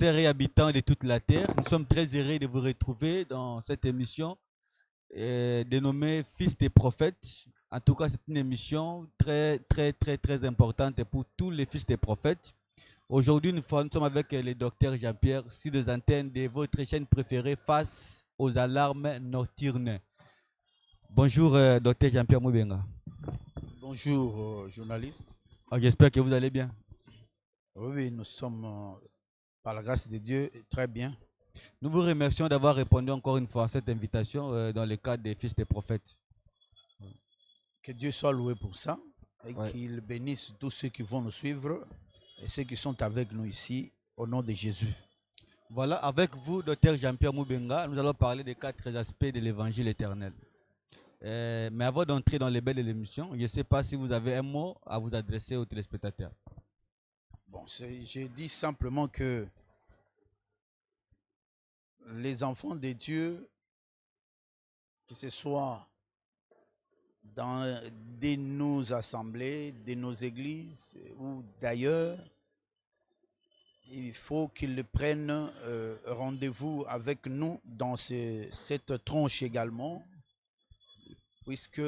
Terre et habitants de toute la terre, nous sommes très heureux de vous retrouver dans cette émission dénommée Fils des prophètes. En tout cas, c'est une émission très importante pour tous les fils des prophètes. Aujourd'hui, nous sommes avec le docteur Jean-Pierre sur les antennes de votre chaîne préférée face aux alarmes nocturnes. Bonjour, docteur Jean-Pierre Moubenga. Bonjour, journaliste. J'espère que vous allez bien. Oui, nous sommes, par la grâce de Dieu, très bien. Nous vous remercions d'avoir répondu encore une fois à cette invitation dans le cadre des Fils des prophètes. Que Dieu soit loué pour ça et Ouais. qu'il bénisse tous ceux qui vont nous suivre et ceux qui sont avec nous ici, au nom de Jésus. Voilà, avec vous, docteur Jean-Pierre Moubenga, nous allons parler des 4 aspects de l'évangile éternel. Mais avant d'entrer dans les bains de l'émission, je ne sais pas si vous avez un mot à vous adresser aux téléspectateurs. Bon, je dis simplement que les enfants de Dieu, que ce soit dans de nos assemblées, de nos églises ou d'ailleurs, il faut qu'ils prennent rendez-vous avec nous dans cette tranche également, puisque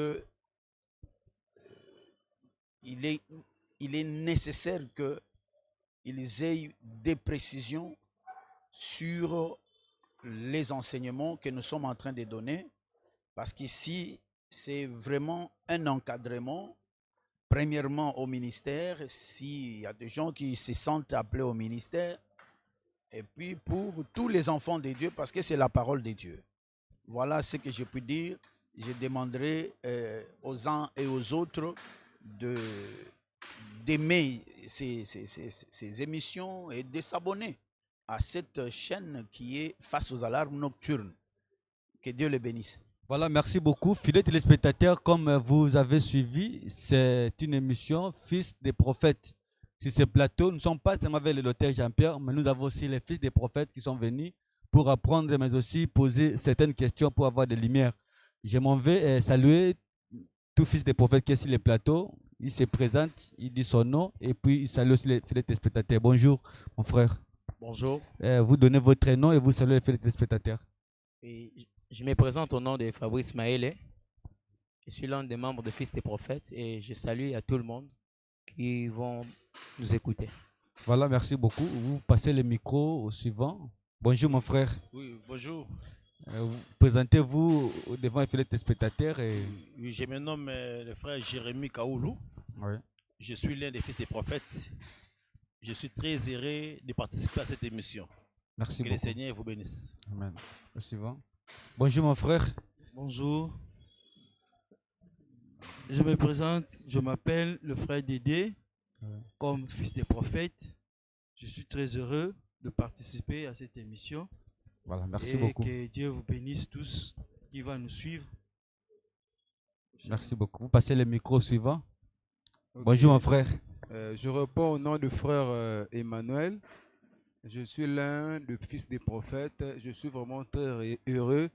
il est nécessaire qu'ils aient des précisions sur les enseignements que nous sommes en train de donner, parce qu'ici, c'est vraiment un encadrement, premièrement au ministère, s'il y a des gens qui se sentent appelés au ministère, et puis pour tous les enfants de Dieu, parce que c'est la parole de Dieu. Voilà ce que je peux dire. Je demanderai aux uns et aux autres d'aimer ces émissions et de s'abonner à cette chaîne qui est face aux alarmes nocturnes. Que Dieu les bénisse. Voilà, merci beaucoup. Fidèles téléspectateurs, comme vous avez suivi, c'est une émission Fils des prophètes. Sur ce plateau, nous ne sommes pas seulement avec le docteur Jean-Pierre, mais nous avons aussi les fils des prophètes qui sont venus pour apprendre, mais aussi poser certaines questions pour avoir des lumières. Je m'en vais saluer tout fils des prophètes qui est sur le plateau. Il se présente, il dit son nom et puis il salue aussi les fidèles téléspectateurs. Bonjour, mon frère. Bonjour. Vous donnez votre nom et vous saluez les fidèles téléspectateurs. Et je me présente au nom de Fabrice Maëlé. Je suis l'un des membres de Fils des prophètes et je salue à tout le monde qui vont nous écouter. Voilà, merci beaucoup. Vous passez le micro au suivant. Bonjour, mon frère. Oui, bonjour. Présentez-vous devant les fidèles téléspectateurs. Je me nomme le frère Jérémy Kaoulou. Oui. Je suis l'un des fils des prophètes. Je suis très heureux de participer à cette émission. Merci que beaucoup. le Seigneur vous bénisse. Amen. Au suivant. Bonjour, mon frère. Bonjour. Je me présente, je m'appelle le frère Dédé, comme fils des prophètes. Je suis très heureux de participer à cette émission. Voilà, merci et beaucoup. Que Dieu vous bénisse tous qui va nous suivre. Merci beaucoup. Vous passez le micro au suivant. Okay. Bonjour, mon frère. Je réponds au nom du frère Emmanuel. Je suis l'un des fils des prophètes. Je suis vraiment très heureux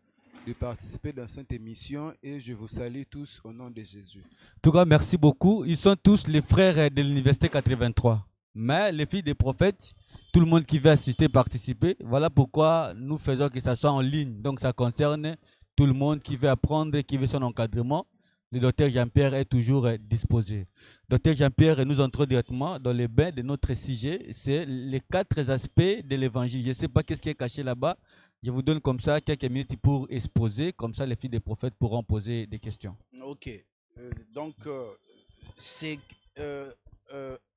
de participer dans cette émission et je vous salue tous au nom de Jésus. En tout cas, merci beaucoup. Ils sont tous les frères de l'Université 83. Mais les filles des prophètes, tout le monde qui veut assister, participer. Voilà pourquoi nous faisons que ça soit en ligne. Donc ça concerne tout le monde qui veut apprendre, qui veut son encadrement. Le docteur Jean-Pierre est toujours disposé. Docteur Jean-Pierre, nous entrons directement dans les bains de notre sujet. C'est les 4 aspects de l'évangile. Je ne sais pas qu'est-ce qui est caché là-bas. Je vous donne comme ça quelques minutes pour exposer. Comme ça, les filles des prophètes pourront poser des questions. Ok. Donc, c'est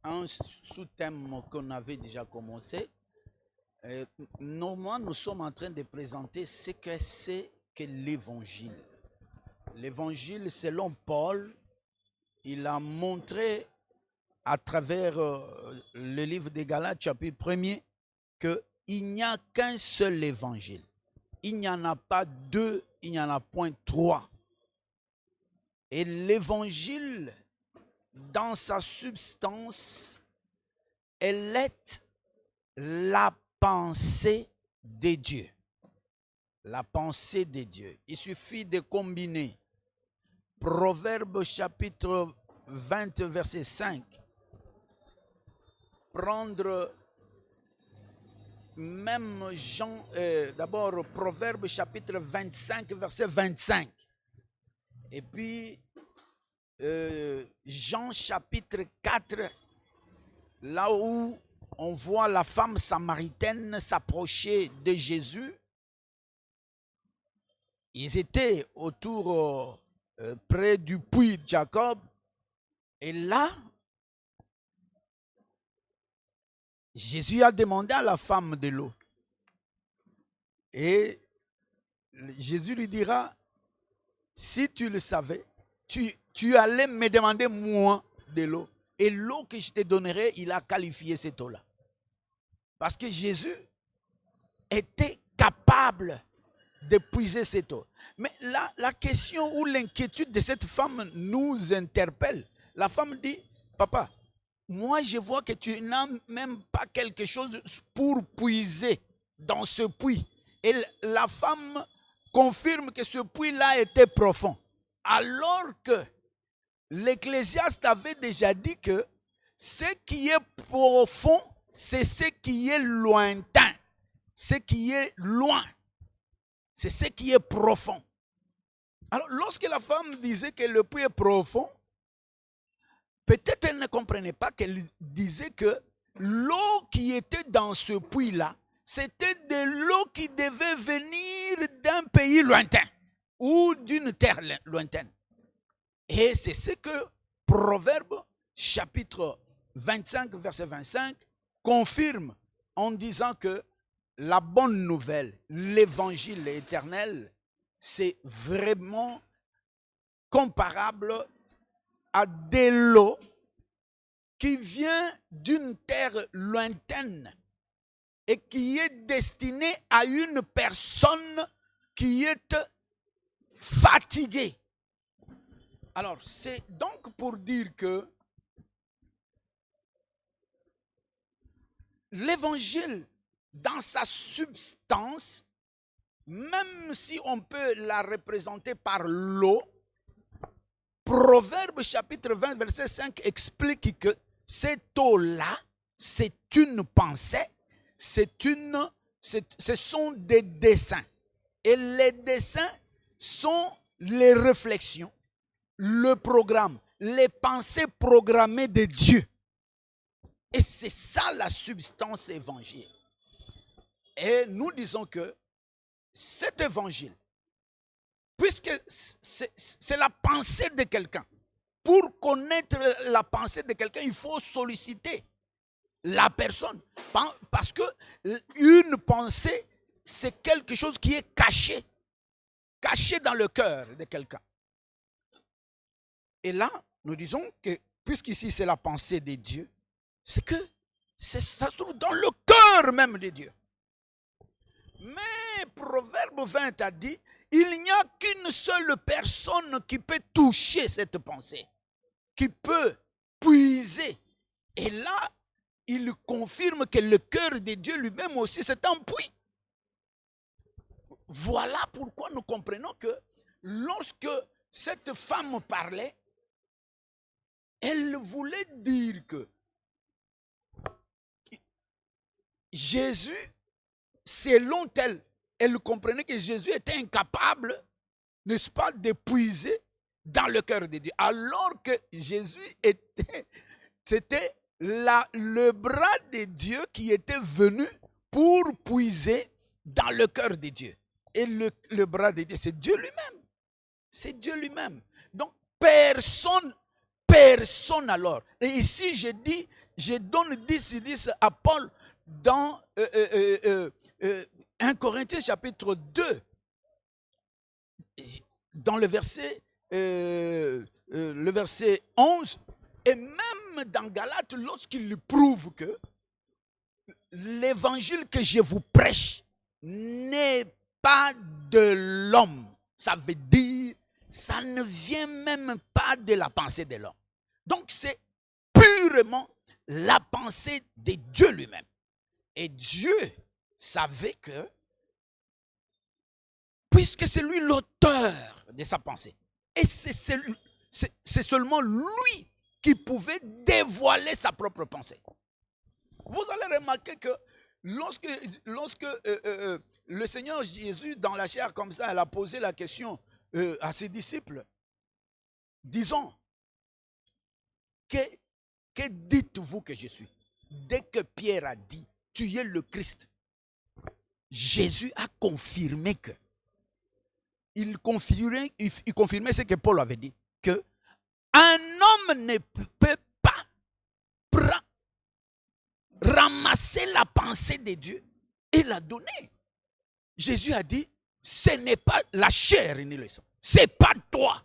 un sous-thème qu'on avait déjà commencé. Normalement, nous sommes en train de présenter ce que c'est que l'évangile. L'évangile, selon Paul, il a montré à travers le livre des Galates, chapitre 1er, qu'il n'y a qu'un seul évangile. Il n'y en a pas 2, il n'y en a point 3. Et l'évangile, dans sa substance, elle est la pensée de Dieu. La pensée de Dieu. Il suffit de combiner Proverbe chapitre 20, verset 5. Prendre même Jean, d'abord Proverbe chapitre 25, verset 25. Et puis Jean chapitre 4, là où on voit la femme samaritaine s'approcher de Jésus. Ils étaient autour, près du puits de Jacob. Et là, Jésus a demandé à la femme de l'eau. Et Jésus lui dira, si tu le savais, tu allais me demander moi de l'eau. Et l'eau que je te donnerai, il a qualifié cette eau-là. Parce que Jésus était capable de puiser cette eau. Mais là, la question ou l'inquiétude de cette femme nous interpelle. La femme dit, papa, moi je vois que tu n'as même pas quelque chose pour puiser dans ce puits. Et la femme confirme que ce puits-là était profond. Alors que l'Ecclésiaste avait déjà dit que ce qui est profond, c'est ce qui est lointain. Ce qui est loin. C'est ce qui est profond. Alors, lorsque la femme disait que le puits est profond, peut-être elle ne comprenait pas qu'elle disait que l'eau qui était dans ce puits-là, c'était de l'eau qui devait venir d'un pays lointain ou d'une terre lointaine. Et c'est ce que Proverbe, chapitre 25, verset 25, confirme en disant que la bonne nouvelle, l'évangile éternel, c'est vraiment comparable à de l'eau qui vient d'une terre lointaine et qui est destinée à une personne qui est fatiguée. Alors, c'est donc pour dire que l'évangile, dans sa substance, même si on peut la représenter par l'eau, Proverbe chapitre 20, verset 5 explique que cette eau-là, c'est une pensée, ce sont des desseins. Et les desseins sont les réflexions, le programme, les pensées programmées de Dieu. Et c'est ça la substance évangile. Et nous disons que cet évangile, puisque c'est la pensée de quelqu'un, pour connaître la pensée de quelqu'un, il faut solliciter la personne. Parce que une pensée, c'est quelque chose qui est caché dans le cœur de quelqu'un. Et là, nous disons que, puisqu'ici c'est la pensée de Dieu, c'est que ça se trouve dans le cœur même de Dieu. Mais Proverbe 20 a dit, il n'y a qu'une seule personne qui peut toucher cette pensée, qui peut puiser. Et là, il confirme que le cœur de Dieu lui-même aussi, c'est un puits. Voilà pourquoi nous comprenons que lorsque cette femme parlait, elle voulait dire que Jésus, selon elle comprenait que Jésus était incapable, n'est-ce pas, de puiser dans le cœur de Dieu. Alors que Jésus c'était le bras de Dieu qui était venu pour puiser dans le cœur de Dieu. Et le bras de Dieu, c'est Dieu lui-même. C'est Dieu lui-même. Donc, personne alors. Et ici, je donne 10 à Paul dans 1 Corinthiens chapitre 2, dans le verset 11, et même dans Galates, lorsqu'il prouve que l'évangile que je vous prêche n'est pas de l'homme. Ça veut dire, ça ne vient même pas de la pensée de l'homme. Donc c'est purement la pensée de Dieu lui-même. Et Dieu savait que, puisque c'est lui l'auteur de sa pensée, et c'est seulement lui qui pouvait dévoiler sa propre pensée. Vous allez remarquer que lorsque le Seigneur Jésus, dans la chair comme ça, elle a posé la question à ses disciples, disons, que dites-vous que je suis? Dès que Pierre a dit, tu es le Christ, Jésus a confirmé que, il confirmait ce que Paul avait dit, que un homme ne peut pas ramasser la pensée de Dieu et la donner. Jésus a dit, ce n'est pas la chair ni le sang, c'est pas toi,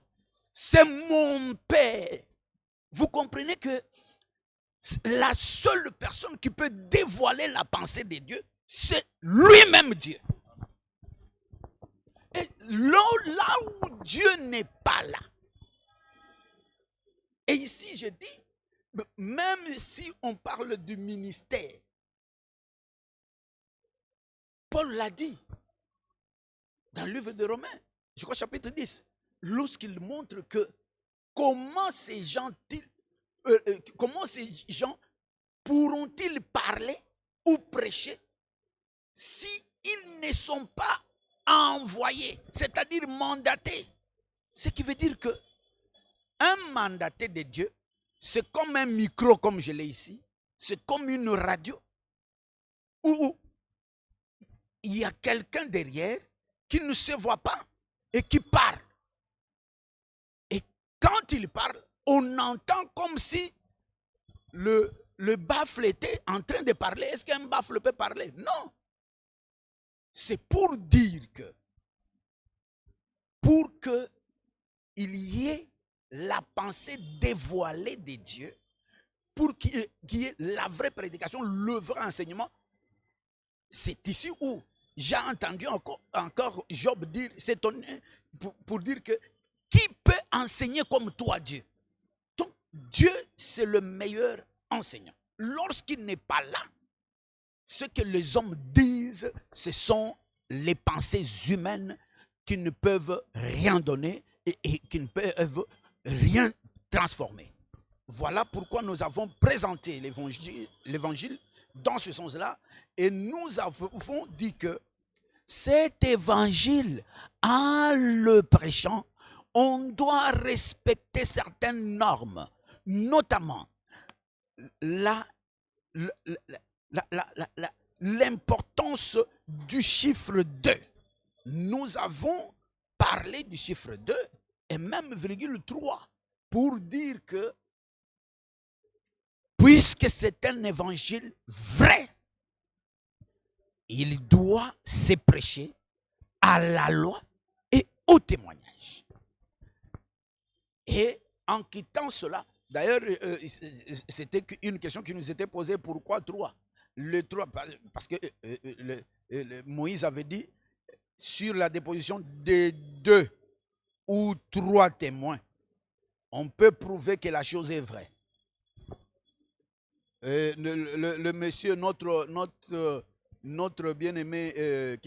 c'est mon Père. Vous comprenez que la seule personne qui peut dévoiler la pensée de Dieu, c'est lui-même Dieu. Et là où Dieu n'est pas là, et ici je dis, même si on parle du ministère, Paul l'a dit dans le livre de Romains, je crois chapitre 10, lorsqu'il montre que comment ces gens pourront-ils parler ou prêcher si ils ne sont pas envoyés, c'est-à-dire mandatés. Ce qui veut dire que un mandaté de Dieu, c'est comme un micro comme je l'ai ici, c'est comme une radio où il y a quelqu'un derrière qui ne se voit pas et qui parle. Et quand il parle, on entend comme si le baffle était en train de parler. Est-ce qu'un baffle peut parler? Non. C'est pour dire que, pour qu'il y ait la pensée dévoilée de Dieu, pour qu'il y ait la vraie prédication, le vrai enseignement, c'est ici où j'ai entendu encore Job dire, s'étonner pour dire que qui peut enseigner comme toi, Dieu? Donc, Dieu, c'est le meilleur enseignant. Lorsqu'il n'est pas là, ce que les hommes disent, ce sont les pensées humaines qui ne peuvent rien donner et qui ne peuvent rien transformer. Voilà pourquoi nous avons présenté l'évangile dans ce sens-là et nous avons dit que cet évangile, en le prêchant, on doit respecter certaines normes, notamment l'importance du chiffre 2. Nous avons parlé du chiffre 2 et même virgule 3 pour dire que puisque c'est un évangile vrai, il doit se prêcher à la loi et au témoignage. Et en quittant cela, d'ailleurs, c'était une question qui nous était posée, pourquoi 3? Le 3, parce que Moïse avait dit, sur la déposition de 2 ou 3 témoins, on peut prouver que la chose est vraie. Le monsieur, notre bien-aimé,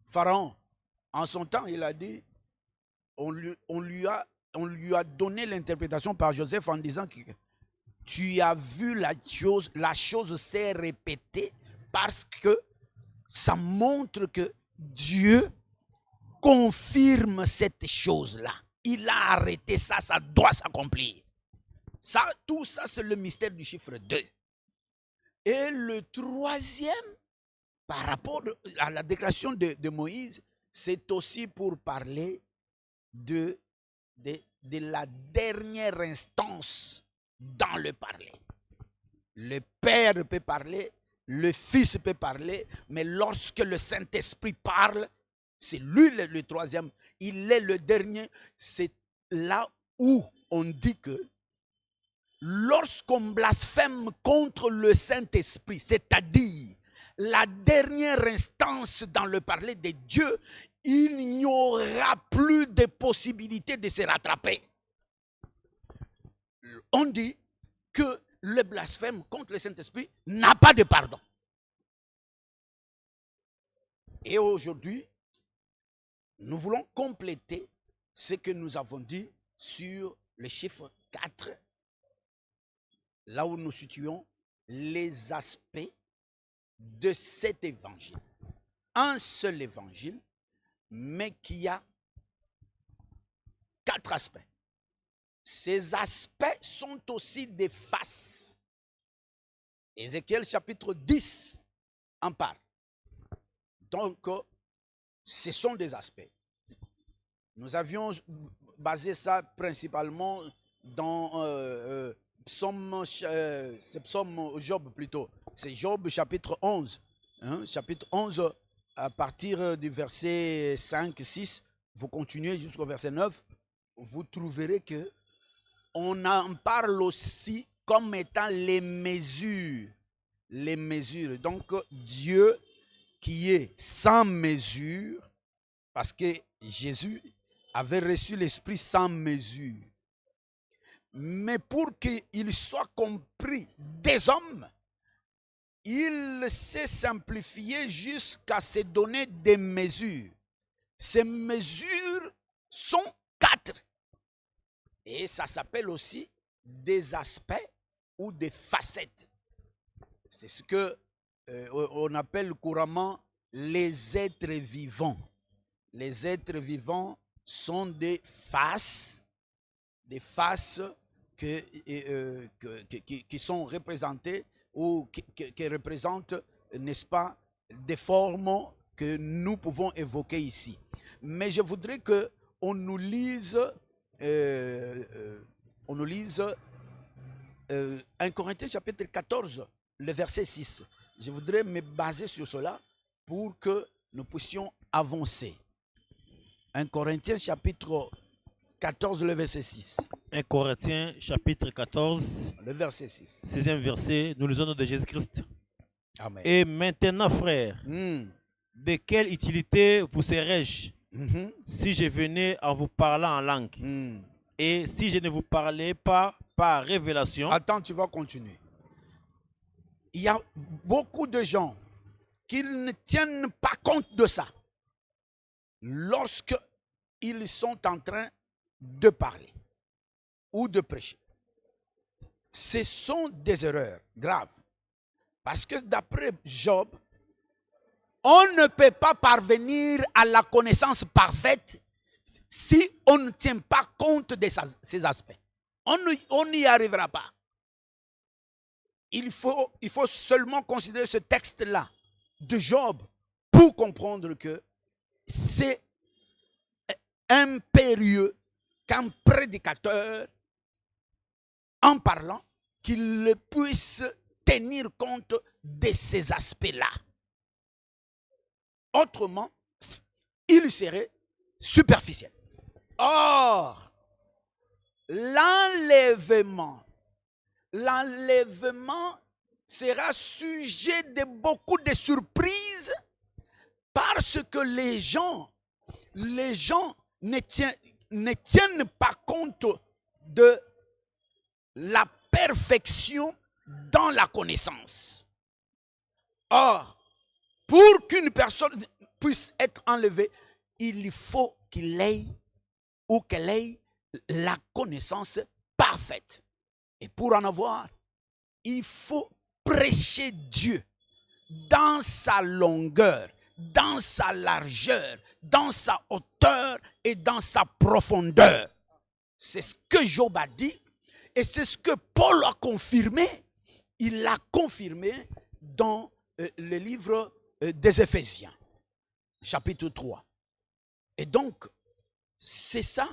Pharaon, en son temps, il a dit, on lui a donné l'interprétation par Joseph en disant que tu as vu la chose s'est répétée parce que ça montre que Dieu confirme cette chose-là. Il a arrêté ça, ça doit s'accomplir. Ça, tout ça, c'est le mystère du chiffre 2. Et le troisième, par rapport à la déclaration de Moïse, c'est aussi pour parler de la dernière instance dans le parler. Le Père peut parler, le Fils peut parler, mais lorsque le Saint-Esprit parle, c'est lui le troisième, il est le dernier. C'est là où on dit que lorsqu'on blasphème contre le Saint-Esprit, c'est-à-dire la dernière instance dans le parler de Dieu, il n'y aura plus de possibilité de se rattraper. On dit que le blasphème contre le Saint-Esprit n'a pas de pardon. Et aujourd'hui, nous voulons compléter ce que nous avons dit sur le chiffre 4, là où nous situons les aspects de cet évangile. Un seul évangile, mais qui a 4 aspects. Ces aspects sont aussi des faces. Ézéchiel chapitre 10 en parle. Donc, ce sont des aspects. Nous avions basé ça principalement dans Job plutôt. C'est Job chapitre 11. Chapitre 11, à partir du verset 5, 6, vous continuez jusqu'au verset 9, vous trouverez que on en parle aussi comme étant les mesures. Les mesures. Donc, Dieu qui est sans mesure, parce que Jésus avait reçu l'Esprit sans mesure. Mais pour qu'il soit compris des hommes, il s'est simplifié jusqu'à se donner des mesures. Ces mesures sont 4. Et ça s'appelle aussi des aspects ou des facettes. C'est ce que on appelle couramment les êtres vivants. Les êtres vivants sont des faces qui sont représentées ou qui représentent, n'est-ce pas, des formes que nous pouvons évoquer ici. Mais je voudrais qu'on nous lise 1 Corinthiens chapitre 14, le verset 6. Je voudrais me baser sur cela pour que nous puissions avancer. 1 Corinthiens chapitre 14, le verset 6. 1 Corinthiens chapitre 14, Le verset 6. 16e verset, nous lisons au nom de Jésus-Christ. Amen. Et maintenant, frères, de quelle utilité vous serais-je si je venais en vous parlant en langue et si je ne vous parlais pas par révélation? Attends, tu vas continuer. Il y a beaucoup de gens qui ne tiennent pas compte de ça lorsqu'ils sont en train de parler ou de prêcher. Ce sont des erreurs graves. Parce que d'après Job, on ne peut pas parvenir à la connaissance parfaite si on ne tient pas compte de ces aspects. On n'y arrivera pas. Il faut seulement considérer ce texte-là de Job pour comprendre que c'est impérieux qu'un prédicateur, en parlant, qu'il puisse tenir compte de ces aspects-là. Autrement, il serait superficiel. Or, l'enlèvement sera sujet de beaucoup de surprises parce que les gens ne tiennent pas compte de la perfection dans la connaissance. Or, pour qu'une personne puisse être enlevée, il faut qu'il ait ou qu'elle ait la connaissance parfaite. Et pour en avoir, il faut prêcher Dieu dans sa longueur, dans sa largeur, dans sa hauteur et dans sa profondeur. C'est ce que Job a dit et c'est ce que Paul a confirmé. Il l'a confirmé dans le livre des Éphésiens, chapitre 3. Et donc, c'est ça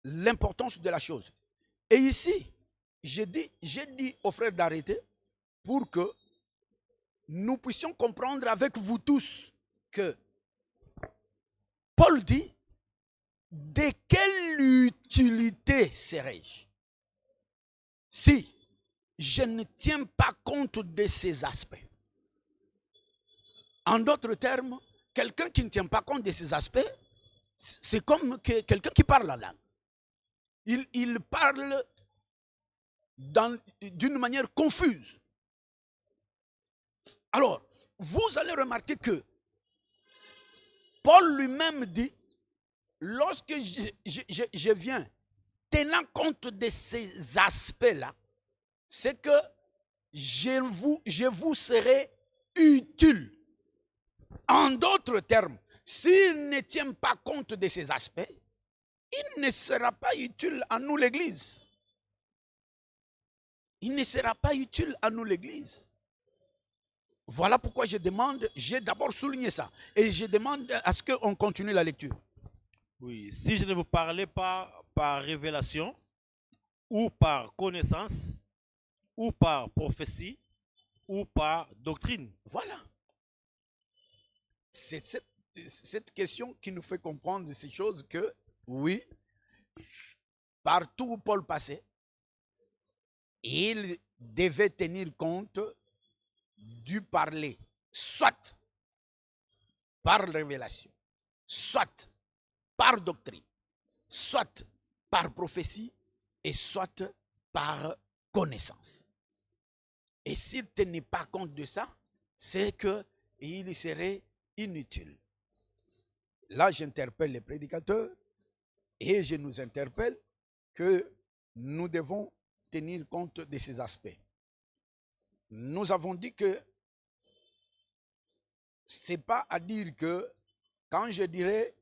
l'importance de la chose. Et ici, j'ai dit aux frères d'arrêter pour que nous puissions comprendre avec vous tous que Paul dit, de quelle utilité serais-je si je ne tiens pas compte de ces aspects? En d'autres termes, quelqu'un qui ne tient pas compte de ces aspects, c'est comme quelqu'un qui parle la langue. Il parle d'une manière confuse. Alors, vous allez remarquer que Paul lui-même dit, lorsque je viens tenant compte de ces aspects-là, c'est que je vous serai utile. En d'autres termes, s'il ne tient pas compte de ces aspects, il ne sera pas utile à nous l'Église. Il ne sera pas utile à nous l'Église. Voilà pourquoi je demande, j'ai d'abord souligné ça, et je demande à ce qu'on continue la lecture. Oui, si je ne vous parlais pas par révélation, ou par connaissance, ou par prophétie, ou par doctrine. Voilà. C'est cette question qui nous fait comprendre ces choses que, oui, partout où Paul passait, il devait tenir compte du parler, soit par révélation, soit par doctrine, soit par prophétie, et soit par connaissance. Et s'il ne tenait pas compte de ça, c'est qu'il serait inutile. Là, j'interpelle les prédicateurs et je nous interpelle que nous devons tenir compte de ces aspects. Nous avons dit que ce n'est pas à dire que quand je dirais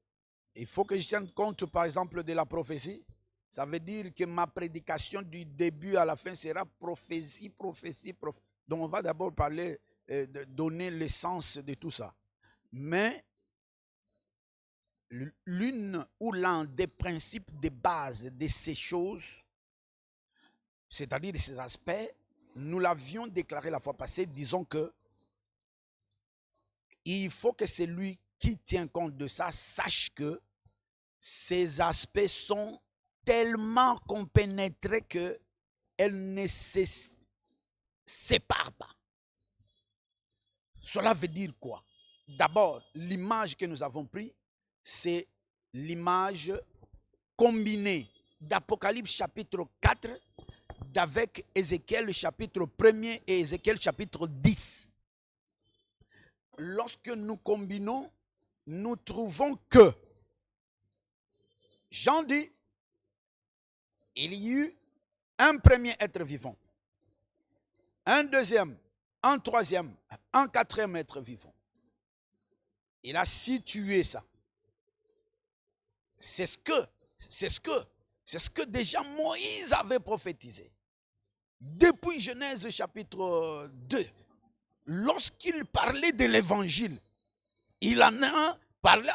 il faut que je tienne compte par exemple de la prophétie, ça veut dire que ma prédication du début à la fin sera prophétie, prophétie, prophétie. Donc on va d'abord parler, donner l'essence de tout ça. Mais l'une ou l'un des principes de base de ces choses, c'est-à-dire de ces aspects, nous l'avions déclaré la fois passée, disons que il faut que celui qui tient compte de ça sache que ces aspects sont tellement compénétrés qu'elles ne se séparent pas. Cela veut dire quoi? D'abord, l'image que nous avons prise, c'est l'image combinée d'Apocalypse chapitre 4 d'avec Ézéchiel chapitre 1er et Ézéchiel chapitre 10. Lorsque nous combinons, nous trouvons que Jean dit, il y eut un premier être vivant, un deuxième, un troisième, un quatrième être vivant. Il a situé ça. C'est ce que déjà Moïse avait prophétisé. Depuis Genèse chapitre 2, lorsqu'il parlait de l'évangile, il en a parlé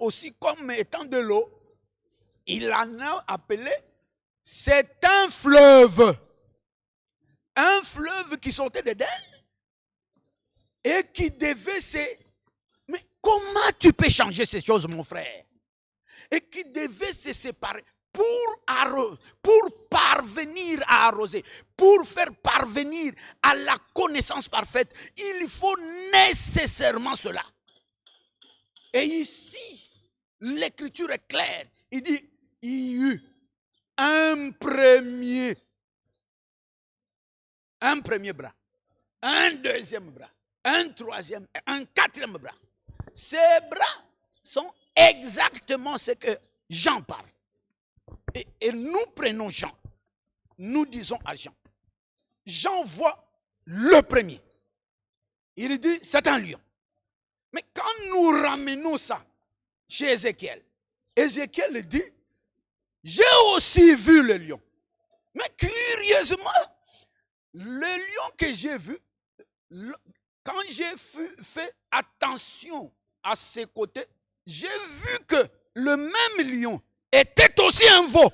aussi comme étant de l'eau. Il en a appelé, c'est un fleuve qui sortait d'Éden et qui devait se... Mais comment tu peux changer ces choses, mon frère? Et qui devait se séparer pour parvenir à arroser, pour faire parvenir à la connaissance parfaite. Il faut nécessairement cela. Et ici, l'écriture est claire. Il dit, il y eut un premier bras, un deuxième bras, un troisième, un quatrième bras. Ces bras sont exactement ce que Jean parle. Et nous prenons Jean. Nous disons à Jean. Jean voit le premier. Il dit, c'est un lion. Mais quand nous ramenons ça chez Ézéchiel, Ézéchiel dit, j'ai aussi vu le lion. Mais curieusement, le lion que j'ai vu, quand j'ai fait attention à ses côtés, j'ai vu que le même lion était aussi un veau.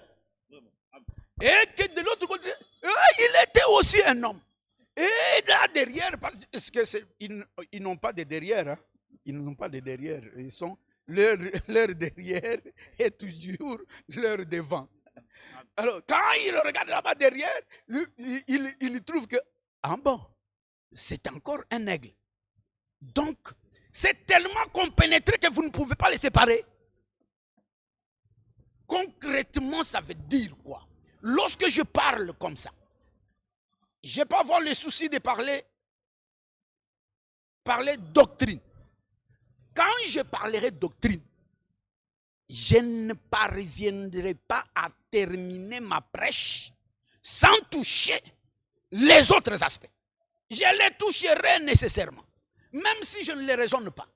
Et que de l'autre côté, il était aussi un homme. Et là derrière, parce que ils n'ont pas de derrière. Hein? Ils n'ont pas de derrière. Ils sont, leur derrière est toujours leur devant. Alors, quand il regarde là-bas derrière, il trouve que, ah bon, c'est encore un aigle. Donc, c'est tellement compénétré que vous ne pouvez pas les séparer. Concrètement, ça veut dire quoi? Lorsque je parle comme ça, je ne vais pas avoir le souci de parler doctrine. Quand je parlerai doctrine, je ne parviendrai pas à terminer ma prêche sans toucher les autres aspects. je les toucherai nécessairement, même si je ne les raisonne pas.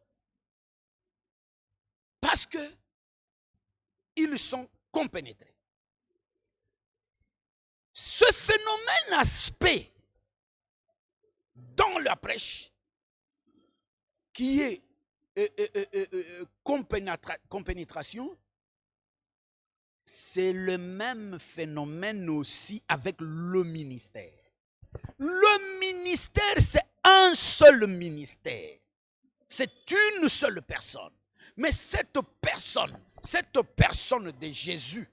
Parce que ils sont compénétrés. Ce phénomène aspect dans la prêche qui est compénétration, c'est le même phénomène aussi avec le ministère. Le ministère, c'est un seul ministère. C'est une seule personne. Mais cette personne de Jésus,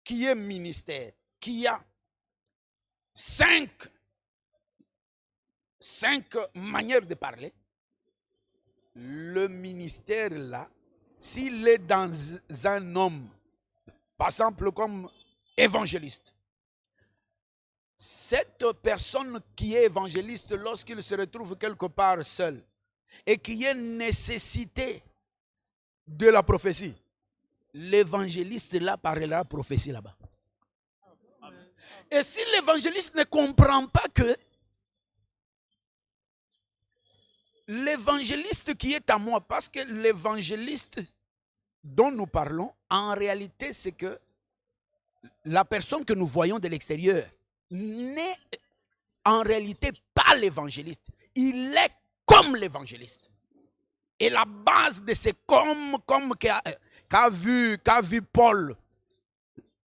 qui est ministère, qui a cinq manières de parler, le ministère là, s'il est dans un homme, par exemple comme évangéliste, cette personne qui est évangéliste, lorsqu'il se retrouve quelque part seul et qui est nécessité de la prophétie, l'évangéliste là parlera prophétie là-bas. Et si l'évangéliste ne comprend pas que l'évangéliste qui est à moi, parce que l'évangéliste dont nous parlons, en réalité, c'est que la personne que nous voyons de l'extérieur n'est en réalité pas l'évangéliste. Il est comme l'évangéliste. Et la base de ce comme qu'a vu Paul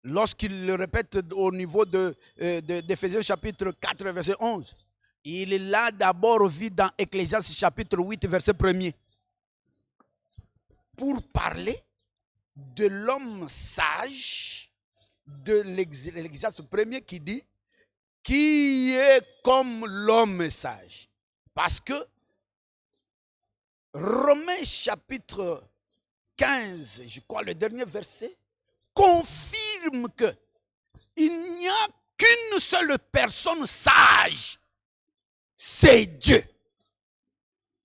lorsqu'il le répète au niveau d'Éphésiens chapitre 4, verset 11. Il l'a d'abord vu dans Ecclésiaste chapitre 8, verset 1er. Pour parler de l'homme sage, de l'Ecclésiaste premier qui dit, qui est comme l'homme sage. Parce que Romains chapitre 15, je crois le dernier verset, confirme que il n'y a qu'une seule personne sage, c'est Dieu.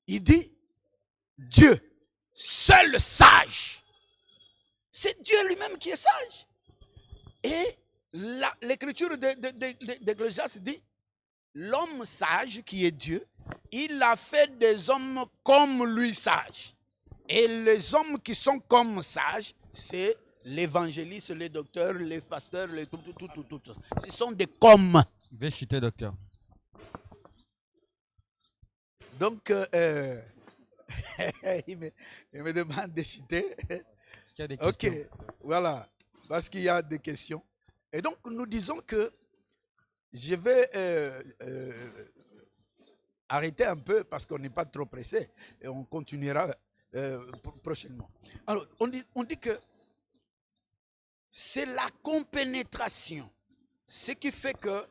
Il dit, Dieu, seul sage. C'est Dieu lui-même qui est sage. Et l'écriture d'Ecclésiaste dit, l'homme sage qui est Dieu, il a fait des hommes comme lui sages. Et les hommes qui sont comme sages, c'est l'évangéliste, les docteurs, les pasteurs, les tout. Ce sont des comme. Veuillez chuter, docteur. Donc, il me demande de chuter. Est-ce qu'il y a des questions? Ok, voilà, parce qu'il y a des questions. Et donc, nous disons que je vais arrêter un peu parce qu'on n'est pas trop pressé et on continuera prochainement. Alors, on dit que c'est la compénétration, ce qui fait que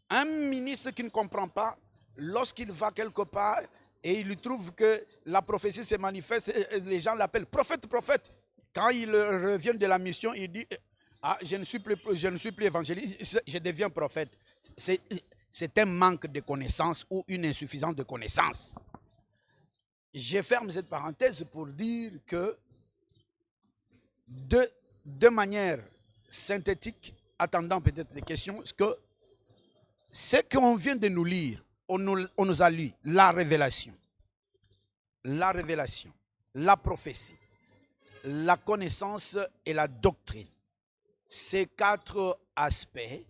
un ministre qui ne comprend pas, lorsqu'il va quelque part et il trouve que la prophétie se manifeste, les gens l'appellent prophète. Quand il revient de la mission, il dit, ah, je ne suis plus évangéliste, je deviens prophète. C'est un manque de connaissance ou une insuffisance de connaissance. Je ferme cette parenthèse pour dire que de manière synthétique, attendant peut-être des questions, que ce qu'on vient de nous lire, on nous a lu la révélation, la prophétie, la connaissance et la doctrine. Ces quatre aspects,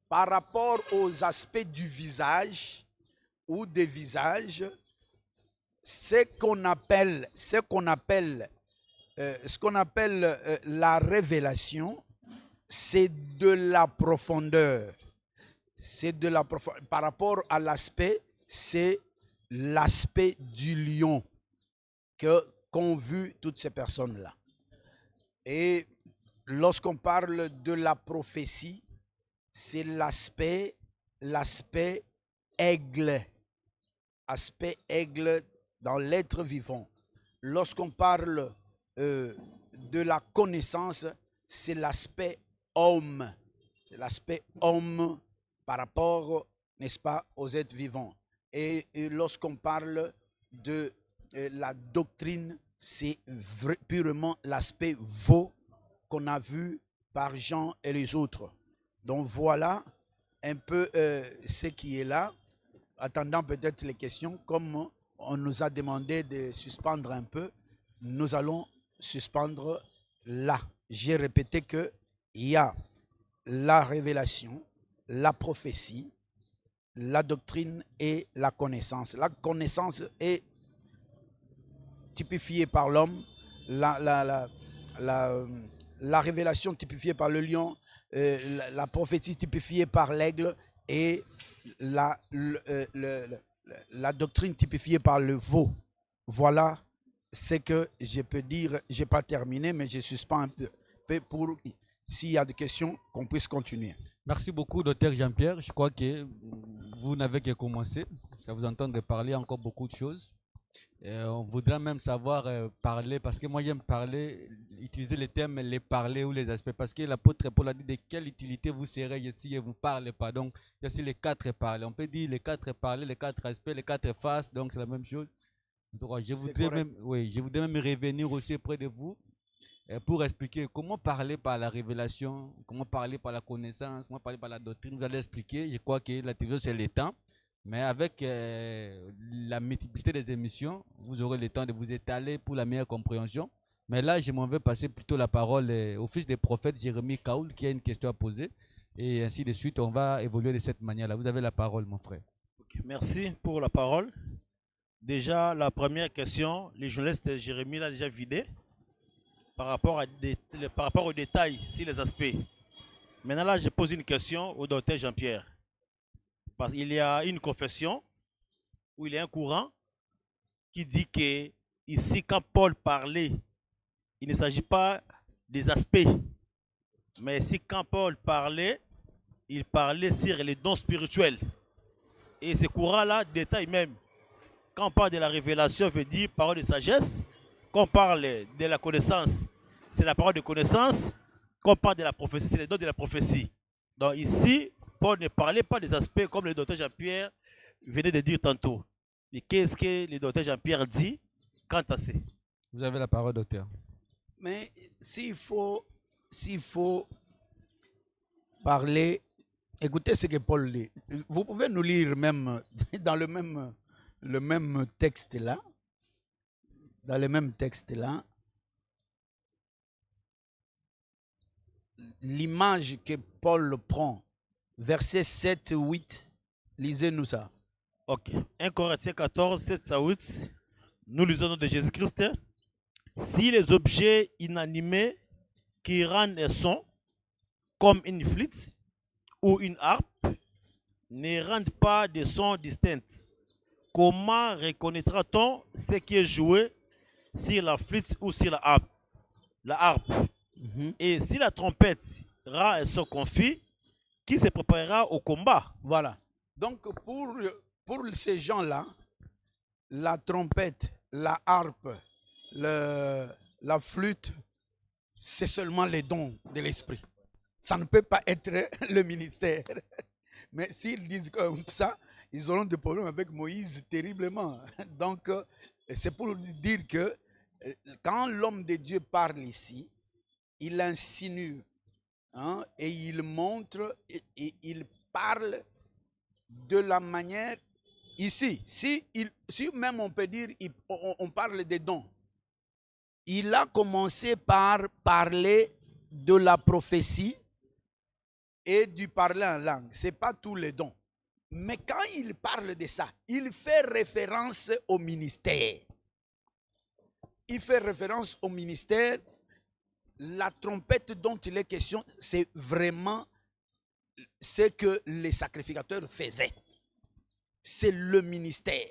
par rapport aux aspects du visage ou des visages, ce qu'on appelle la révélation, c'est de la profondeur. Par rapport à l'aspect, c'est l'aspect du lion qu'ont vu toutes ces personnes-là. Et lorsqu'on parle de la prophétie, c'est l'aspect aigle. Aspect aigle dans l'être vivant. Lorsqu'on parle de la connaissance, c'est l'aspect homme. C'est l'aspect homme par rapport, n'est-ce pas, aux êtres vivants. Et lorsqu'on parle de la doctrine, c'est purement l'aspect veau qu'on a vu par Jean et les autres. Donc voilà un peu ce qui est là. attendant peut-être les questions, comme on nous a demandé de suspendre un peu, nous allons suspendre là. J'ai répété qu'il y a la révélation, la prophétie, la doctrine et la connaissance. La connaissance est typifiée par l'homme, la révélation typifiée par le lion, la prophétie typifiée par l'aigle et la doctrine typifiée par le veau. Voilà ce que je peux dire. Je n'ai pas terminé, mais je suspends un peu pour, s'il y a des questions, qu'on puisse continuer. Merci beaucoup, docteur Jean-Pierre. Je crois que vous n'avez que commencé. Ça vous entendre parler encore beaucoup de choses. On voudrait même savoir parler, parce que moi j'aime parler, utiliser les termes, les parler ou les aspects, parce que l'apôtre Paul a dit de quelle utilité vous serez si vous ne parlez pas. Donc, il y a aussi les 4 parler. On peut dire les 4 parler, les 4 aspects, les 4 faces, donc c'est la même chose. Donc, je voudrais même revenir aussi auprès de vous pour expliquer comment parler par la révélation, comment parler par la connaissance, comment parler par la doctrine. Vous allez expliquer. Je crois que la télévision, c'est le temps. Mais avec la multiplicité des émissions, vous aurez le temps de vous étaler pour la meilleure compréhension. Mais là, je m'en vais passer plutôt la parole au fils des prophètes, Jérémie Kaoul, qui a une question à poser. Et ainsi de suite, on va évoluer de cette manière-là. Vous avez la parole, mon frère. Okay, merci pour la parole. Déjà, la première question, les journalistes Jérémie l'a déjà vidé par rapport aux détails, sur les aspects. Maintenant, là, je pose une question au docteur Jean-Pierre. Parce qu'il y a une confession, où il y a un courant qui dit que ici, quand Paul parlait, il ne s'agit pas des aspects. Mais ici, quand Paul parlait, il parlait sur les dons spirituels. Et ce courant-là détaille même. Quand on parle de la révélation, veut dire parole de sagesse. Quand on parle de la connaissance, c'est la parole de connaissance. Quand on parle de la prophétie, c'est les dons de la prophétie. Donc ici, Paul ne parlait pas des aspects comme le docteur Jean-Pierre venait de dire tantôt. Et qu'est-ce que le docteur Jean-Pierre dit quant à ça? Vous avez la parole, docteur. Mais s'il faut parler, écoutez ce que Paul dit. Vous pouvez nous lire même dans le même texte là. Dans le même texte là. L'image que Paul prend. Versets 7 8, lisez-nous ça. Ok. 1 Corinthiens 14, 7 à 8. Nous lisons au nom de Jésus-Christ. Si les objets inanimés qui rendent un son, comme une flûte ou une harpe, ne rendent pas de sons distincts, comment reconnaîtra-t-on ce qui est joué sur la flûte ou sur la harpe? Et si la trompette rend un son confus, qui se préparera au combat? Voilà. Donc, pour ces gens-là, la trompette, la harpe, la flûte, c'est seulement les dons de l'esprit. Ça ne peut pas être le ministère. Mais s'ils disent comme ça, ils auront des problèmes avec Moïse terriblement. Donc, c'est pour dire que quand l'homme de Dieu parle ici, il insinue. Hein, et il montre, et il parle de la manière, ici, si même on peut dire, on parle des dons, il a commencé par parler de la prophétie et du parler en langue. Ce n'est pas tous les dons. Mais quand il parle de ça, il fait référence au ministère. Il fait référence au ministère. La trompette dont il est question, c'est vraiment ce que les sacrificateurs faisaient. C'est le ministère.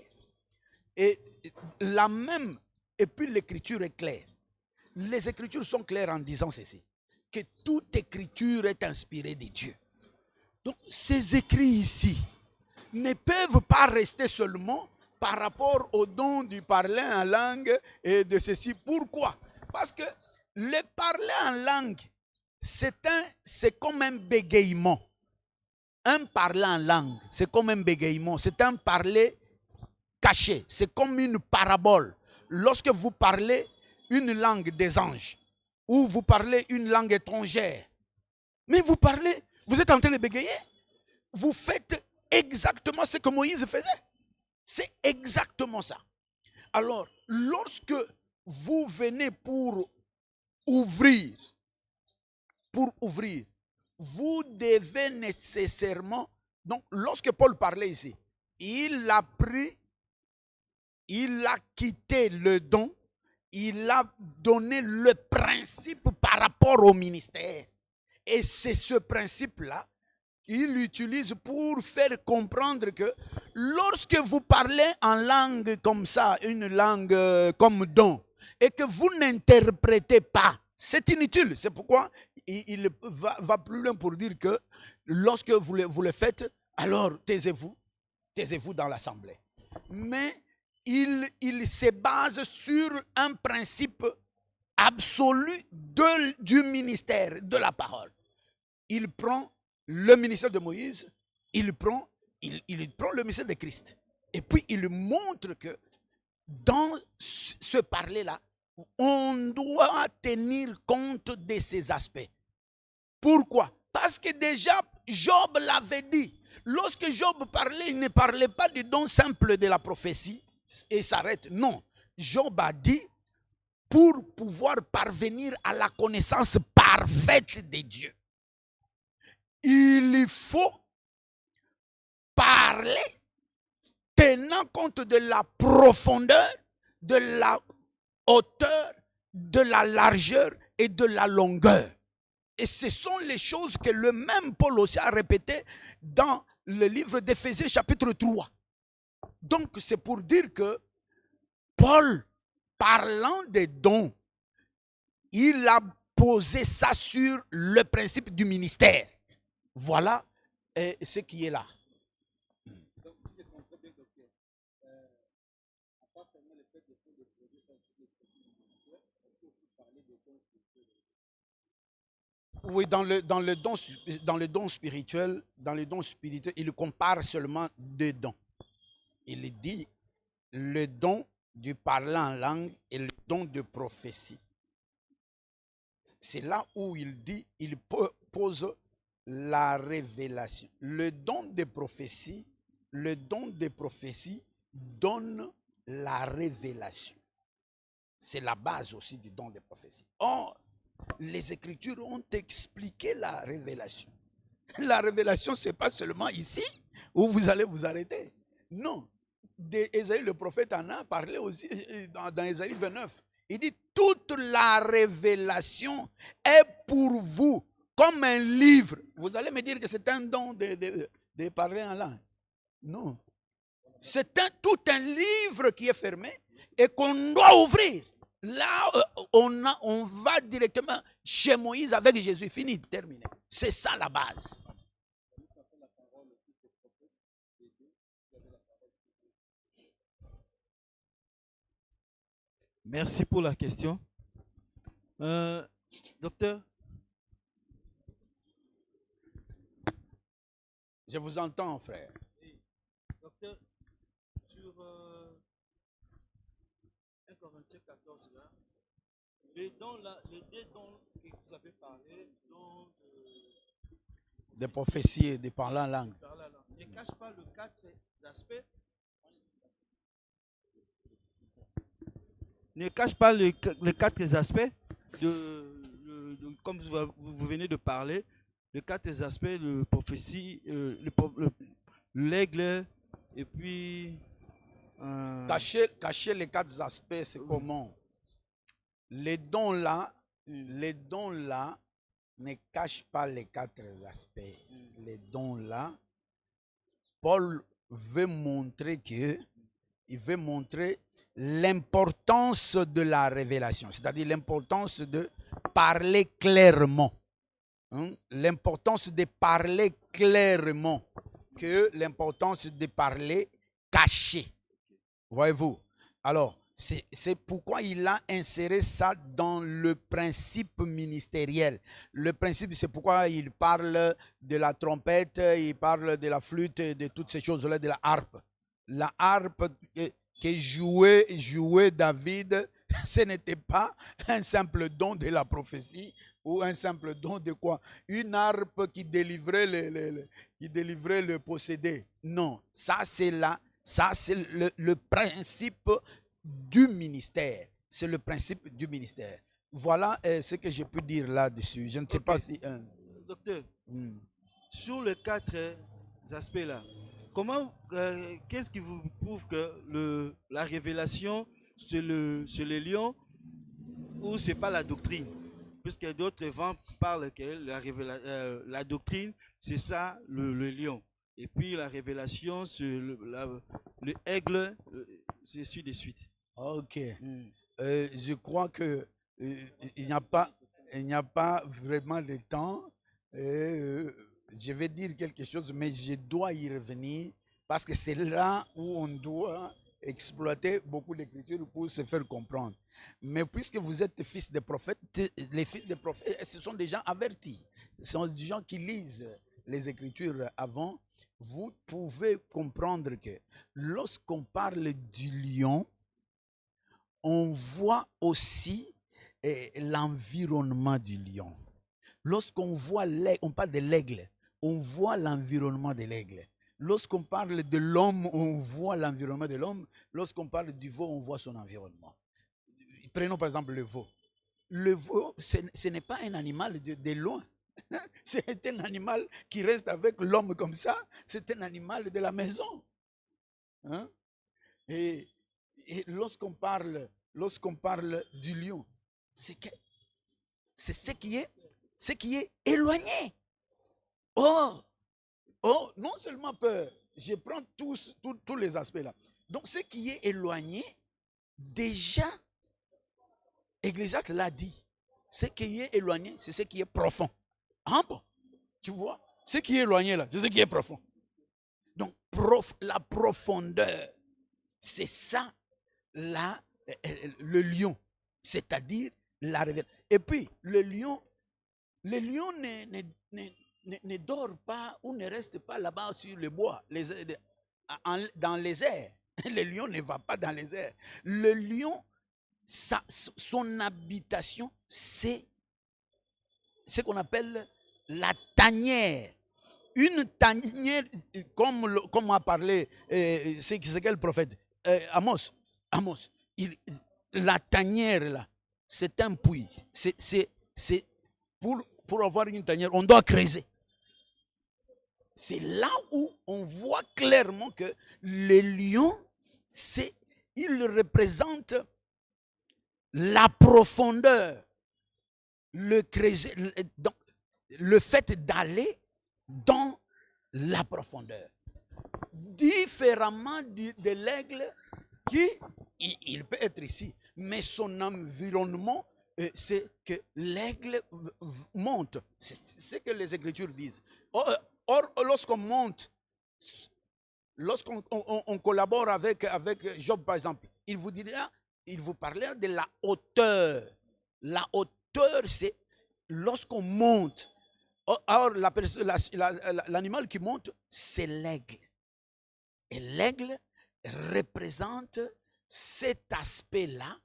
Et puis l'écriture est claire. Les écritures sont claires en disant ceci, que toute écriture est inspirée de Dieu. Donc ces écrits ici ne peuvent pas rester seulement par rapport au don du parler en langue et de ceci. Pourquoi? Parce que le parler en langue, c'est comme un bégaiement. Un parler en langue, c'est comme un bégaiement. C'est un parler caché. C'est comme une parabole. Lorsque vous parlez une langue des anges, ou vous parlez une langue étrangère, mais vous êtes en train de bégayer. Vous faites exactement ce que Moïse faisait. C'est exactement ça. Alors, lorsque vous venez pour ouvrir, vous devez nécessairement... Donc, lorsque Paul parlait ici, il a quitté le don, il a donné le principe par rapport au ministère. Et c'est ce principe-là qu'il utilise pour faire comprendre que lorsque vous parlez en langue comme ça, une langue comme don, et que vous n'interprétez pas, c'est inutile. C'est pourquoi il va plus loin pour dire que lorsque vous le faites, alors taisez-vous dans l'assemblée. Mais il se base sur un principe absolu du ministère, de la parole. Il prend le ministère de Moïse, il prend le ministère de Christ. Et puis il montre que dans ce parler-là, on doit tenir compte de ces aspects. Pourquoi? Parce que déjà, Job l'avait dit. Lorsque Job parlait, il ne parlait pas du don simple de la prophétie et s'arrête. Non. Job a dit, pour pouvoir parvenir à la connaissance parfaite de Dieu, il faut parler tenant compte de la profondeur, de la hauteur, de la largeur et de la longueur. Et ce sont les choses que le même Paul aussi a répétées dans le livre d'Éphésiens chapitre 3. Donc c'est pour dire que Paul, parlant des dons, il a posé ça sur le principe du ministère. Voilà ce qui est là. Oui, dans le don spirituel, il compare seulement deux dons. Il dit le don du parler en langue et le don de prophétie. C'est là où il pose la révélation. Le don de prophétie donne la révélation. C'est la base aussi du don de prophétie. Or, les Écritures ont expliqué la révélation. La révélation, ce n'est pas seulement ici où vous allez vous arrêter. Non. Ésaïe, le prophète en a parlé aussi dans Ésaïe 29. Il dit, toute la révélation est pour vous comme un livre. Vous allez me dire que c'est un don de parler en langue. Non. C'est tout un livre qui est fermé et qu'on doit ouvrir. Là, on va directement chez Moïse avec Jésus. Fini, terminé. C'est ça la base. Merci pour la question. Docteur? Je vous entends, frère. Docteur, sur 1 Corinthiens 14, là, les deux dons que vous avez parlé, dons de prophétie et de parler en langue. Ne cache pas les quatre aspects. Ne cache pas les quatre aspects comme vous venez de parler, les quatre aspects de prophétie, l'aigle et puis... Cacher les quatre aspects, c'est comment? Les dons là ne cachent pas les quatre aspects. Les dons là, Paul veut montrer l'importance de la révélation, c'est-à-dire l'importance de parler clairement. L'importance de parler clairement que l'importance de parler caché. Voyez-vous? Alors, c'est pourquoi il a inséré ça dans le principe ministériel. Le principe, c'est pourquoi il parle de la trompette, il parle de la flûte, de toutes ces choses-là, de la harpe. La harpe que jouait David, ce n'était pas un simple don de la prophétie ou un simple don de quoi? Une harpe qui délivrait le possédé. Non, ça c'est le principe du ministère. C'est le principe du ministère. Voilà ce que je peux dire là-dessus. Je ne sais pas si... Docteur, sur les 4 aspects-là, qu'est-ce qui vous prouve que la révélation, c'est le lion ou c'est pas la doctrine? Puisque d'autres vents parlent que la doctrine, c'est ça, le lion. Et puis la révélation, c'est le aigle, c'est ainsi de suite. Ok. Je crois que il n'y a pas vraiment de temps. Je vais dire quelque chose, mais je dois y revenir parce que c'est là où on doit exploiter beaucoup d'écritures pour se faire comprendre. Mais puisque vous êtes fils de prophètes, les fils de prophètes, ce sont des gens avertis. Ce sont des gens qui lisent les écritures avant. Vous pouvez comprendre que lorsqu'on parle du lion, on voit aussi l'environnement du lion. Lorsqu'on voit l'aigle, on parle de l'aigle, on voit l'environnement de l'aigle. Lorsqu'on parle de l'homme, on voit l'environnement de l'homme. Lorsqu'on parle du veau, on voit son environnement. Prenons par exemple le veau. Le veau, ce n'est pas un animal de loin. C'est un animal qui reste avec l'homme comme ça. C'est un animal de la maison. Hein? Et lorsqu'on parle du lion, c'est ce qui est éloigné. Oh, non seulement peur, je prends tous les aspects là. Donc ce qui est éloigné, déjà, Ecclésiaste l'a dit. Ce qui est éloigné, c'est ce qui est profond. Ah bon? Tu vois? Ce qui est éloigné là, c'est ce qui est profond. Donc la profondeur, c'est ça là, le lion, c'est-à-dire la révélation. Et puis le lion ne dort pas ou ne reste pas là-bas sur le bois, dans les airs. Le lion ne va pas dans les airs. Le lion, son habitation, c'est ce qu'on appelle la tanière. Une tanière, comme a parlé, c'est quel prophète? Amos. La tanière, là, c'est un puits. C'est pour avoir une tanière, on doit creuser. C'est là où on voit clairement que le lion, il représente la profondeur, le creuser, le fait d'aller dans la profondeur. Différemment de l'aigle qui, il peut être ici, mais son environnement, c'est que l'aigle monte. C'est ce que les Écritures disent. Or lorsqu'on monte, lorsqu'on collabore avec Job, par exemple, il vous parlera de la hauteur. La hauteur, c'est lorsqu'on monte. Or, l'animal qui monte, c'est l'aigle. Et l'aigle représente cet aspect-là.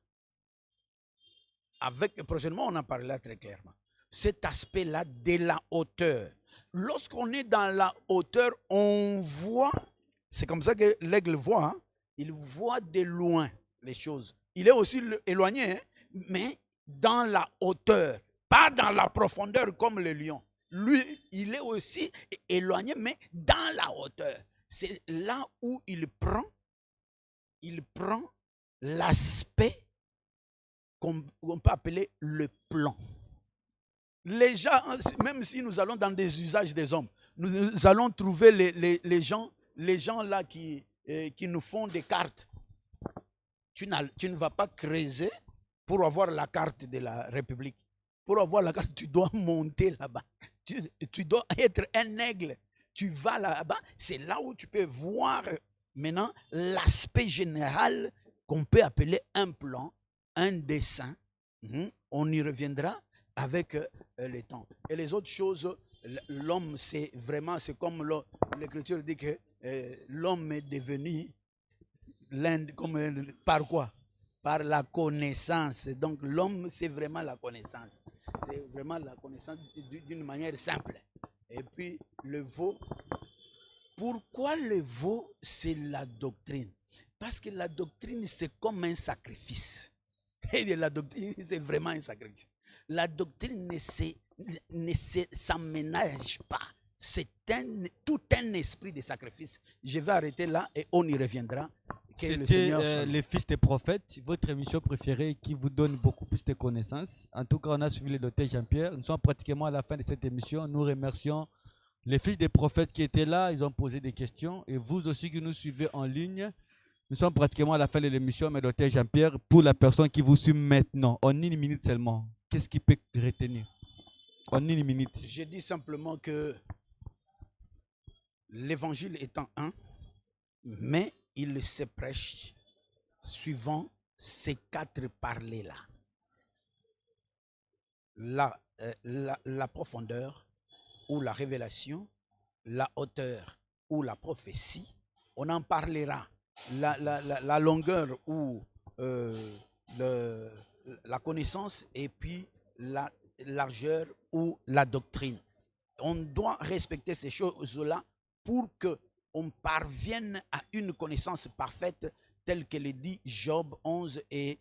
Prochainement, on en parlera très clairement. Cet aspect-là de la hauteur. Lorsqu'on est dans la hauteur, on voit, c'est comme ça que l'aigle voit, hein, il voit de loin les choses. Il est aussi éloigné, hein, mais dans la hauteur, pas dans la profondeur comme le lion. Lui, il est aussi éloigné, mais dans la hauteur. C'est là où il prend l'aspect qu'on peut appeler le plan. Les gens, même si nous allons dans des usages des hommes, nous allons trouver les gens là qui nous font des cartes. Tu ne vas pas creuser pour avoir la carte de la République. Pour avoir la carte, tu dois monter là-bas. Tu dois être un aigle. Tu vas là-bas. C'est là où tu peux voir maintenant l'aspect général qu'on peut appeler un plan, un dessin. On y reviendra avec le temps. Et les autres choses, l'homme, c'est comme l'Écriture dit que l'homme est devenu par quoi? Par la connaissance. Donc l'homme, c'est vraiment la connaissance. C'est vraiment la connaissance d'une manière simple. Et puis le veau. Pourquoi le veau? C'est la doctrine. Parce que la doctrine, c'est comme un sacrifice. Et la doctrine, c'est vraiment un sacrifice. La doctrine ne s'aménage pas. C'est tout un esprit de sacrifice. Je vais arrêter là et on y reviendra. C'était les fils des prophètes, votre émission préférée qui vous donne beaucoup plus de connaissances. En tout cas, on a suivi le docteur Jean-Pierre. Nous sommes pratiquement à la fin de cette émission. Nous remercions les fils des prophètes qui étaient là. Ils ont posé des questions. Et vous aussi qui nous suivez en ligne. Nous sommes pratiquement à la fin de l'émission. Mais docteur Jean-Pierre, pour la personne qui vous suit maintenant, en 1 minute seulement, qu'est-ce qui peut retenir? En 1 minute. Je dis simplement que l'évangile étant un, mais il se prêche suivant ces 4 parlers-là. La profondeur ou la révélation, la hauteur ou la prophétie, on en parlera. La longueur ou la connaissance et puis la largeur ou la doctrine. On doit respecter ces choses-là pour qu'on parvienne à une connaissance parfaite telle que le dit Job 11 et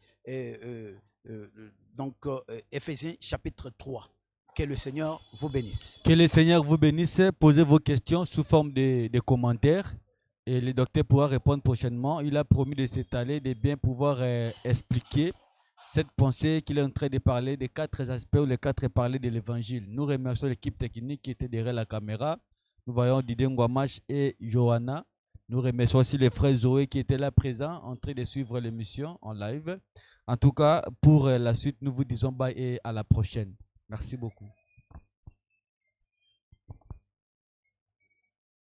Éphésiens chapitre 3. Que le Seigneur vous bénisse. Que le Seigneur vous bénisse. Posez vos questions sous forme de commentaires et le docteur pourra répondre prochainement. Il a promis de s'étaler, de bien pouvoir expliquer cette pensée qu'il est en train de parler des 4 aspects ou les 4 parler de l'évangile. Nous remercions l'équipe technique qui était derrière la caméra. Nous voyons Didier Ngwamash et Johanna. Nous remercions aussi les frères Zoé qui étaient là présents en train de suivre l'émission en live. En tout cas, pour la suite, nous vous disons bye et à la prochaine. Merci beaucoup.